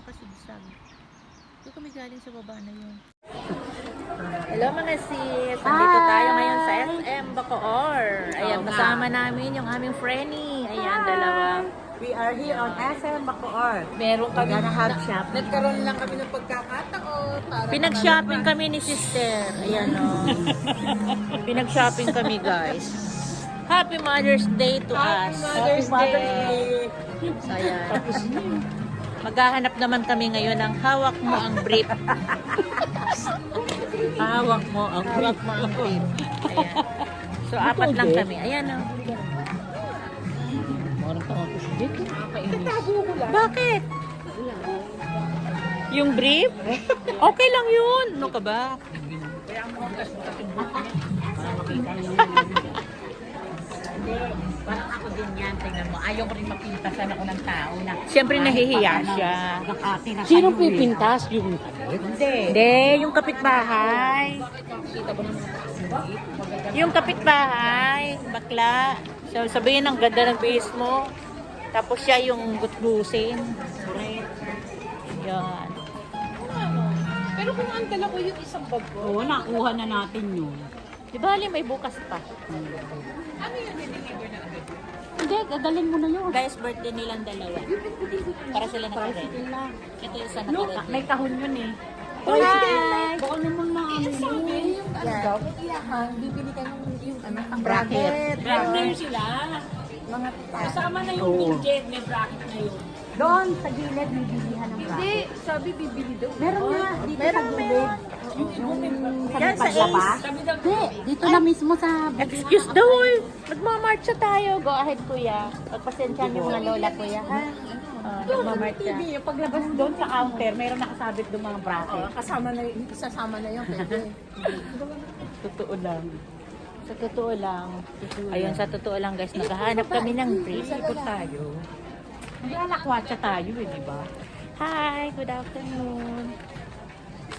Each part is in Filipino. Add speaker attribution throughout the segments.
Speaker 1: nakasigsag. Doon kami galing sa baba na yun. Hello mga sis! Nandito tayo ngayon sa SM Bacoor. Ayan, kasama namin yung aming Frenny. Ayan, dalawa.
Speaker 2: We are here on SM Bacoor.
Speaker 1: Meron kami
Speaker 2: Have shop.
Speaker 3: Nagkaroon lang kami ng pagkakataon. Para
Speaker 1: Pinag-shopping kami ni sister. Ayan o. Pinag-shopping kami guys. Happy Mother's Day to us.
Speaker 2: Happy Mother's Day.
Speaker 1: So, ayan. Maghahanap naman kami ngayon ng hawak mo ang brief. Hawak mo ang brief. Ayan. So, apat lang kami. Ayan o. Bakit? Yung brief? Okay lang yun. Ano ka ba?
Speaker 2: Parang ako din yan. Tingnan mo. Ayaw ko rin mapintasan ako ng tao na.
Speaker 1: Siyempre nahihiya siya.
Speaker 2: Sino pipintas? Yung
Speaker 1: Hindi. Hindi, yung kapitbahay. Yung kapitbahay, bakla. So, sabihin ang ganda ng base mo. Tapos siya yung gutgusin. Yan.
Speaker 3: Pero kung ang dala ko yung isang bag ko.
Speaker 2: Oo, nakuha na natin yun.
Speaker 1: Di ba, may bukas pa.
Speaker 3: Ano yun? Nililiver na agad?
Speaker 2: Hindi, dadalhin mo na yun.
Speaker 1: Guys, birthday nilang dalawa. Para sila nakaredy. Ito yung isa
Speaker 2: No,
Speaker 1: nakaredy.
Speaker 2: may kahon yun eh.
Speaker 1: Hi!
Speaker 2: Baka naman na ano
Speaker 3: Sabi,
Speaker 2: yun.
Speaker 3: yung ano daw, kung iyakan, bibili ka yung ano, ang bracket.
Speaker 2: Bracket sila.
Speaker 3: Mga
Speaker 2: Kasama na yung budget, may bracket na yun. Doon, sa gilid, may bilihan ng bracket.
Speaker 3: Hindi, sabi bibili daw.
Speaker 2: Meron nga, dito sa gilid. Yung
Speaker 1: Yan, sa Ace.
Speaker 2: Hindi, dito na mismo sa...
Speaker 1: Excuse daw eh. Magmamarcha tayo. Go ahead, kuya. Pagpasensya niyo mga lola, kuya. Ha? Magmamarcha.
Speaker 2: TV, yung paglabas doon sa counter, meron nakasabit doon mga bracket.
Speaker 3: Kasama na yun, isasama na yun. Pwede.
Speaker 2: Totoo lang.
Speaker 1: Sa totoo lang. Ayun, sa totoo lang guys, naghahanap kami ng brief.
Speaker 2: Ikot tayo. Maglalakwatsa tayo eh, di ba?
Speaker 1: Hi, good afternoon.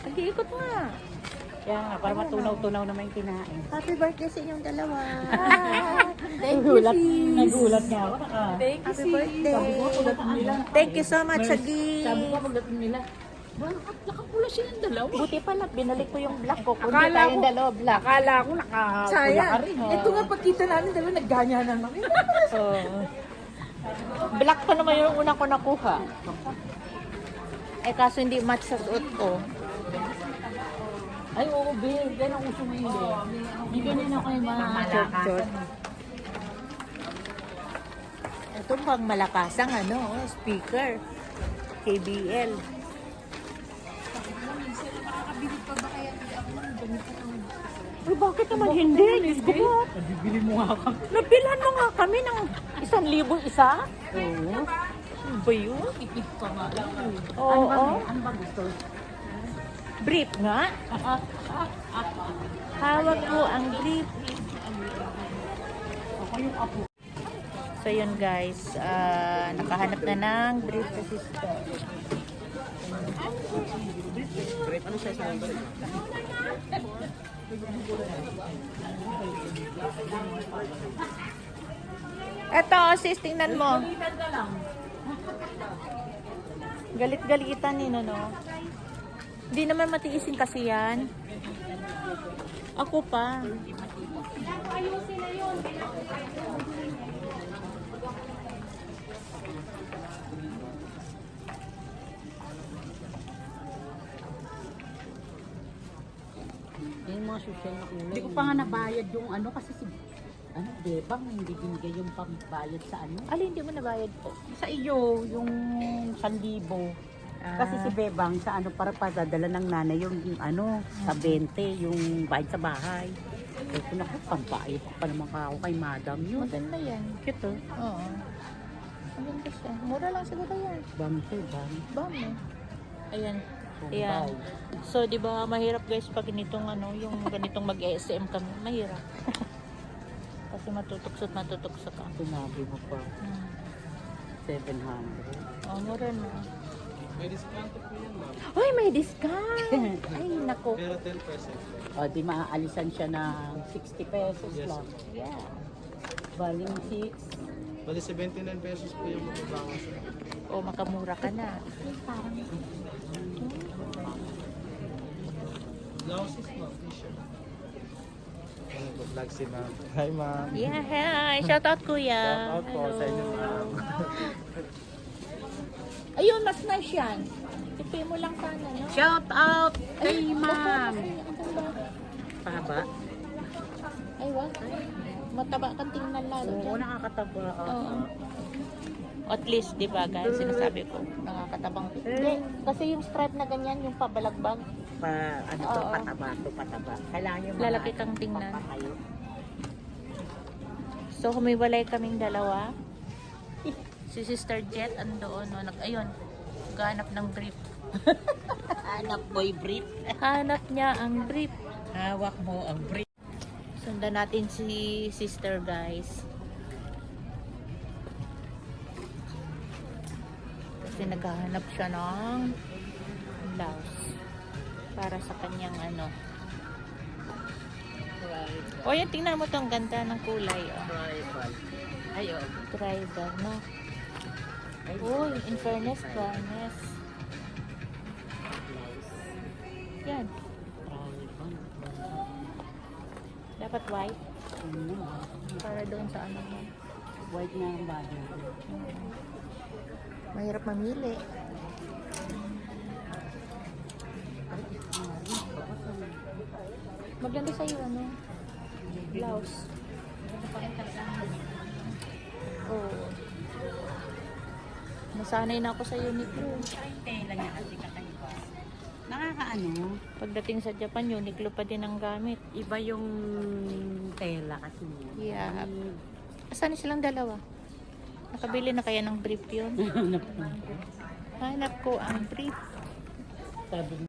Speaker 1: Nag-iikot nga.
Speaker 2: Kaya nga, para matunaw-tunaw naman yung kinain.
Speaker 1: Happy birthday sa inyong dalawa.
Speaker 2: Nagulat nga ako.
Speaker 1: Happy birthday. Thank you so much, Sagi.
Speaker 2: Sabi ko pagdating nila, nakapula silang dalawa.
Speaker 1: Buti pala, binalik ko yung black ko. Kundi
Speaker 3: Akala
Speaker 1: tayong
Speaker 3: ko-
Speaker 1: dalawa black.
Speaker 2: Akala ko nakapula ka
Speaker 3: Sayang.
Speaker 2: rin.
Speaker 3: Ito nga pagkita namin, dalawa nagganyanan kami.
Speaker 1: Black pa naman yung una ko nakuha. Eh kaso hindi match sa suot ko.
Speaker 2: Ay, oo, babe. Yan ang uso ngayon, babe. May ganyan ako yung mga
Speaker 1: Short. Ito pang malakasang speaker. KBL. Pero bakit naman hindi? Diyos ko po.
Speaker 2: Bibili mo nga kami.
Speaker 1: Nabilhan mo nga kami ng 1,000 isa?
Speaker 2: Oo.
Speaker 1: Ano ba yun?
Speaker 2: Tipid pa nga lang.
Speaker 1: Oo.
Speaker 2: Ano ba gusto?
Speaker 1: Brief nga. Hawak ko ang brief.
Speaker 2: Ako yung apo.
Speaker 1: So yun guys, nakahanap na ng brief sa sister.
Speaker 3: Ano siya sa number?
Speaker 1: Eto, sis, tingnan mo.
Speaker 2: Palitan ka lang.
Speaker 1: Galit-galitan ni no. Hindi naman matiisin kasi yan. Ako pa.
Speaker 2: Yung mga social na kulay. Hindi ko pa nga nabayad yung ano kasi si Bebang hindi binigay yung pambayad sa ano.
Speaker 1: Alin, hindi mo nabayad po.
Speaker 2: Sa iyo, yung 1,000. Kasi si Bebang sa ano para padadala ng nanay yung ano sa 20 yung bayad sa bahay. Ito na ko pambayad pa naman ako kay madam yun.
Speaker 1: Maganda yan.
Speaker 2: Cute oh.
Speaker 1: Oo. Maganda siya. Mura lang siguro yan.
Speaker 2: Bam to, bam.
Speaker 1: Bam eh. Ayan. Ayan. So, di ba mahirap guys pag ganitong yung ganitong mag-SM kami. Mahirap. Kasi matutukso ka.
Speaker 2: Sinabi mo pa, 700.
Speaker 1: Oh, mura na.
Speaker 3: May discount po yan, ma'am.
Speaker 1: Ay, may discount! Ay, nako.
Speaker 3: Pero 10%.
Speaker 2: O, di maaalisan siya ng 60 pesos
Speaker 3: Yes.
Speaker 2: lang.
Speaker 1: Yeah.
Speaker 2: Baling 6.
Speaker 3: Bali 79 pesos po yung mababawas.
Speaker 1: O makamura ka na.
Speaker 3: Parang
Speaker 4: Blouses mo, t-shirt. Vlog si ma'am. Hi ma'am.
Speaker 1: Yeah, hi. Shout out kuya.
Speaker 4: Shout out po sa inyo ma'am.
Speaker 1: Ayun, mas nice yan. Tipi mo lang sana, no?
Speaker 2: Shout out kay ma'am. Pahaba?
Speaker 1: Ay, what? Mataba kang tingnan lalo
Speaker 2: Oo,
Speaker 1: dyan.
Speaker 2: nakakataba.
Speaker 1: Oo. At least, di ba, guys, sinasabi ko, nakakatabang. Hindi, kasi yung stripe na ganyan, yung pabalagbag,
Speaker 2: Ano to,
Speaker 1: Oo.
Speaker 2: pataba. Kailangan yung
Speaker 1: lalaki kang tingnan.
Speaker 2: papatayo.
Speaker 1: So, humiwalay kaming dalawa. Si Sister Jet, andoon, no? Ayun, ganap ng brief.
Speaker 2: Hanap boy brief.
Speaker 1: Hanap niya ang brief.
Speaker 2: Hawak mo ang brief.
Speaker 1: Sundan natin si Sister, guys. Kasi naghahanap siya ng blouse para sa kanyang ano.
Speaker 2: Right.
Speaker 1: O yan, tingnan mo tong ganda ng kulay. Oh.
Speaker 2: Right. Ayun.
Speaker 1: Tribal, no? Uy, in fairness, fairness. Yan. Dapat white. Para doon sa ano mo.
Speaker 2: White na ang body.
Speaker 1: Mahirap mamili. Maganda sa'yo, ano? Blouse. Oo. Nasanay na ako sa Uniqlo.
Speaker 2: Yung tela niya kasi kakaiba. Nakakaano,
Speaker 1: Pagdating sa Japan, Uniqlo pa din ang gamit.
Speaker 2: iba yung tela kasi niya.
Speaker 1: Yeah. Asan silang dalawa? Nakabili na kaya ng brief yun? Hanap ko ang brief.
Speaker 2: Sabi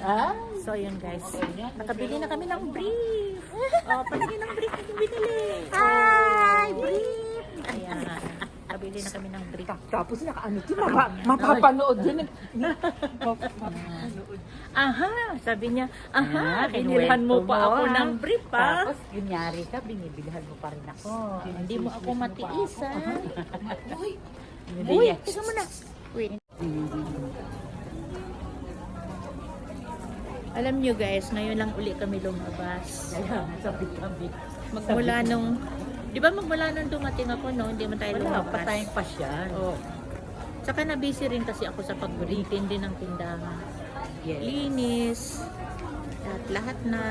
Speaker 1: Ah? So yun guys, nakabili na kami ng brief. Oh, patingin ng brief na binili. Hi, brief! Ayan, nakabili na kami ng brief.
Speaker 3: tapos nakaano ito, mapapanood yun.
Speaker 1: Aha, sabi niya, aha,
Speaker 2: Ah,
Speaker 1: binilhan mo
Speaker 2: kinuwento
Speaker 1: pa
Speaker 2: mo,
Speaker 1: ako
Speaker 2: ah.
Speaker 1: ng brief ha.
Speaker 2: Tapos, kunyari ka, binibilhan mo pa rin ako.
Speaker 1: Hindi mo ako matiis ha. Uy,
Speaker 2: Uy,
Speaker 1: teka mo na. Wait. Alam nyo guys, ngayon lang uli kami lumabas.
Speaker 2: Kaya, sabi-sabi.
Speaker 1: Magmula nung, di ba magmula nung dumating ako, no? Hindi man tayo
Speaker 2: Wala,
Speaker 1: lumabas.
Speaker 2: pa tayong pasyal.
Speaker 1: Oo. Tsaka na-busy rin kasi ako sa pag-retain din ng tindahan.
Speaker 2: Yes.
Speaker 1: Linis, at lahat na.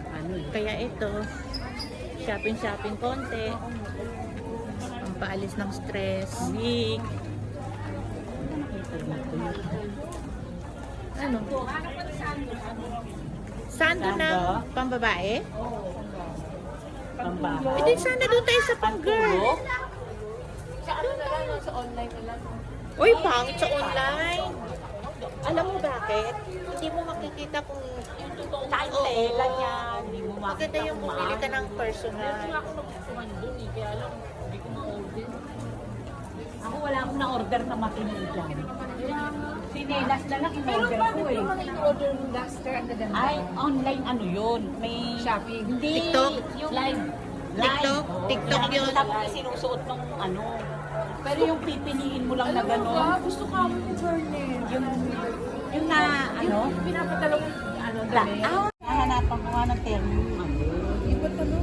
Speaker 2: Parang ano eh.
Speaker 1: Kaya ito, shopping konti. Ang paalis ng stress.
Speaker 2: Nick.
Speaker 1: Ano? Sando na pambabae?
Speaker 2: Pambahay.
Speaker 1: Hindi sana doon tayo sa pang-girl.
Speaker 3: Sa ano na lang, sa online na lang.
Speaker 1: Uy, pangit sa online. Alam mo bakit? Hindi mo makikita kung yung totoong
Speaker 2: Kahit tela niya, hindi mo
Speaker 1: Maganda yung pumili ka ng personal.
Speaker 3: Ako nagsusuman dun eh, kaya lang, hindi ko ma-order.
Speaker 2: Ako wala akong na-order na makinig dyan. Sinelas na lang in-order ko eh.
Speaker 3: Yung mga in-order ng duster, ang gaganda.
Speaker 2: Ay, online ano yun? May...
Speaker 3: Shopping.
Speaker 2: Hindi.
Speaker 1: TikTok?
Speaker 2: Yung live.
Speaker 1: TikTok?
Speaker 2: Oo.
Speaker 1: TikTok yun.
Speaker 2: Tapos sinusuot ng ano. Pero yung pipiliin mo lang na
Speaker 3: Alam mo ba,
Speaker 2: gano'n.
Speaker 3: gusto ka mo yung fairness.
Speaker 2: Yung na ano.
Speaker 3: Yung pinapadalong, ano, dali.
Speaker 2: Nahanapan ko nga ng termo yung ano.
Speaker 3: Iba to, no?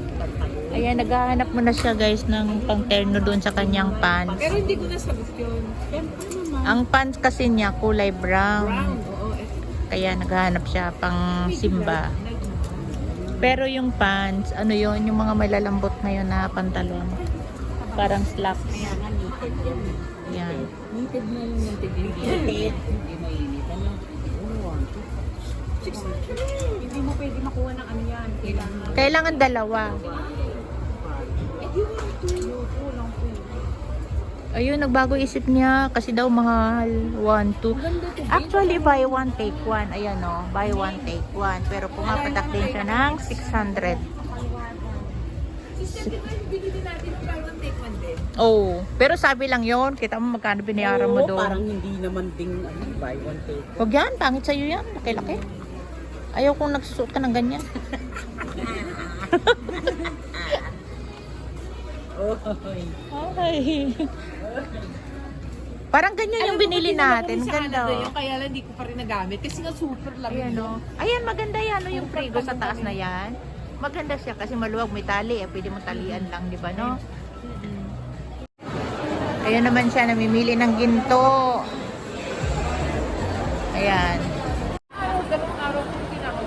Speaker 1: Ayan, naghahanap mo na siya guys ng pang-terno doon sa kanyang pants.
Speaker 3: Pero hindi ko nasagot yun. Siyempre naman.
Speaker 1: Ang pants kasi niya kulay brown.
Speaker 3: Brown, oo.
Speaker 1: Kaya naghahanap siya pang simba. Pero yung pants, ano yun, yung mga malalambot ngayon na pantalon. Parang slacks.
Speaker 2: Kaya nga naked yan.
Speaker 1: Yan.
Speaker 3: Native na yung native.
Speaker 2: Naked. Hindi mainit. Ano? Hindi mo pwede makuha ng ano yan. Kailangan.
Speaker 1: Kailangan dalawa. Ayun, nagbago isip niya kasi daw mahal. 1, 2. Actually, buy one, take one. Ayan o, buy one, take one. Pero pumapatak din siya ng 600.
Speaker 3: Sister, di ba yung binili natin buy one take one din?
Speaker 1: Oh, pero sabi lang yon, kita mo magkano binayaran mo
Speaker 2: Oo,
Speaker 1: doon.
Speaker 2: parang hindi naman ding ano, buy one take.
Speaker 1: Huwag yan, pangit sa'yo yan. Laki-laki. Ayaw kong nagsusuot ka ng ganyan.
Speaker 2: Oy.
Speaker 1: Okay. Parang ganyan yung binili natin. Ganda.
Speaker 3: Yung kaya lang hindi ko pa rin nagamit kasi nga super lang.
Speaker 1: Ayan o. Ayan, maganda yan. No? Yung frigo sa taas na yan. Maganda siya kasi maluwag, may tali. Pwede mo talian lang, di ba, no? Ayan naman siya, namimili ng ginto. Ayan.
Speaker 3: Dalawang araw ko tinawag.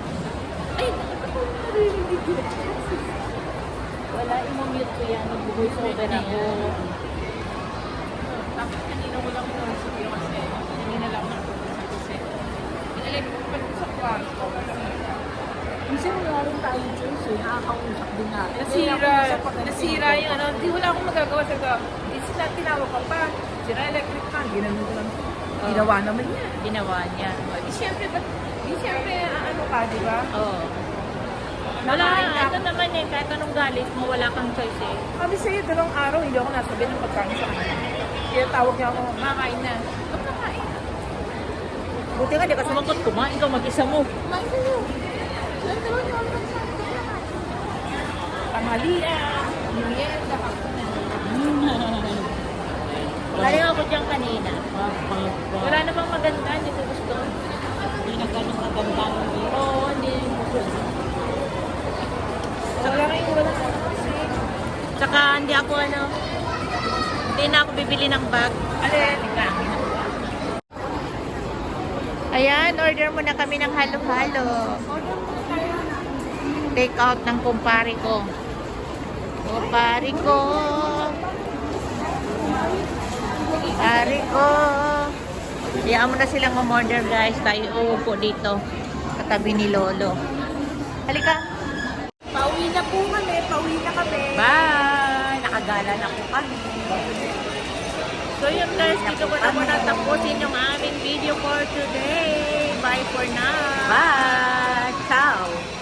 Speaker 1: Wala, imamute ko yan. Mag-voice over ako.
Speaker 3: Tapos kanina ko lang nausap yung kasi kanina lang ako sa kasi. Inalim ko pa sa kwarto kasi.
Speaker 2: Kasi wala rin tayo choice eh. Nakakausap din natin.
Speaker 3: Nasira yung ano, di wala akong magagawa sa ka. Sila tinawag ka pa. Sira electric fan, ginanong ko lang. Ginawa naman niya.
Speaker 1: Ginawa niya.
Speaker 3: Di syempre, ano ka, di ba?
Speaker 1: Oo. Wala, ano naman eh, kahit anong galit mo, wala kang choice eh.
Speaker 3: Kami sa'yo, dalawang araw, hindi ako nasabi ng pagkain sa kanya. Kaya tawag niya ako, makain na. Ba't nakain?
Speaker 1: Buti nga, di ka sumakot, kumain ka mag-isa mo.
Speaker 3: Kumain ka yun. Tamalian, merienda,
Speaker 1: Galing ako dyan kanina. Wala na bang maganda, hindi ko gusto.
Speaker 2: Hindi na ganun maganda.
Speaker 1: Oo, hindi.
Speaker 3: wala kayong wala sa kasi.
Speaker 1: Tsaka hindi ako hindi na ako bibili ng bag.
Speaker 3: Alin?
Speaker 1: Ayan, order muna kami ng halo-halo. Take out ng kumpare ko. Kumpare ko. Kumpare ko. Hayaan mo na silang umorder guys. Tayo uupo dito. Katabi ni Lolo. Halika.
Speaker 3: Pauwi na po kami, pauwi na kami.
Speaker 1: Bye! Nakagala na po kami. So yun guys, dito ko na muna tapusin yung aming video for today. Bye for now. Bye! Ciao!